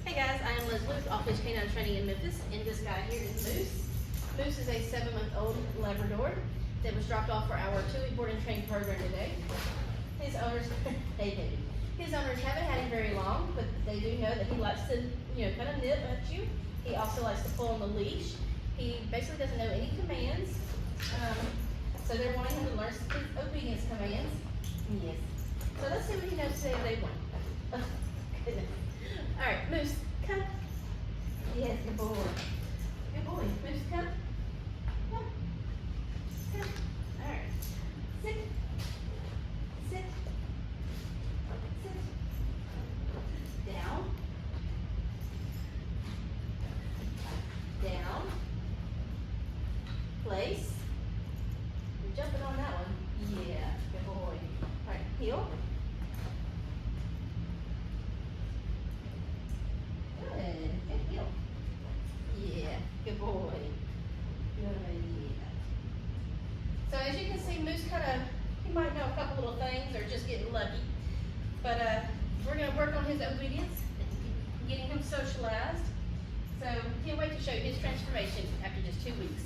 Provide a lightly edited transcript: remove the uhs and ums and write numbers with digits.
Hey guys, I am Liz Luke, Off-Leash Canine Training in Memphis, and this guy here is Moose. Moose is a 7-month-old Labrador that was dropped off for our 2-week board and train program today. His owners, hey baby, his owners haven't had him very long, but they do know that he likes to, kind of nip at you. He also likes to pull on the leash. He basically doesn't know any commands, so they're wanting him to learn his obedience commands. Yes. So let's see what he knows today of day one. Oh, goodness. All right, Moose, come. Yes, good boy. Good boy. Moose, come. Come. Come. All right. Sit. Sit. Sit. Down. Down. Place. You're jumping on that one. Yeah, good boy. All right, heel. Good. Good heel. Yeah, good boy. Good, yeah. So as you can see, Moose he might know a couple little things or just getting lucky. But we're gonna work on his obedience, getting him socialized. So can't wait to show you his transformation after just 2 weeks.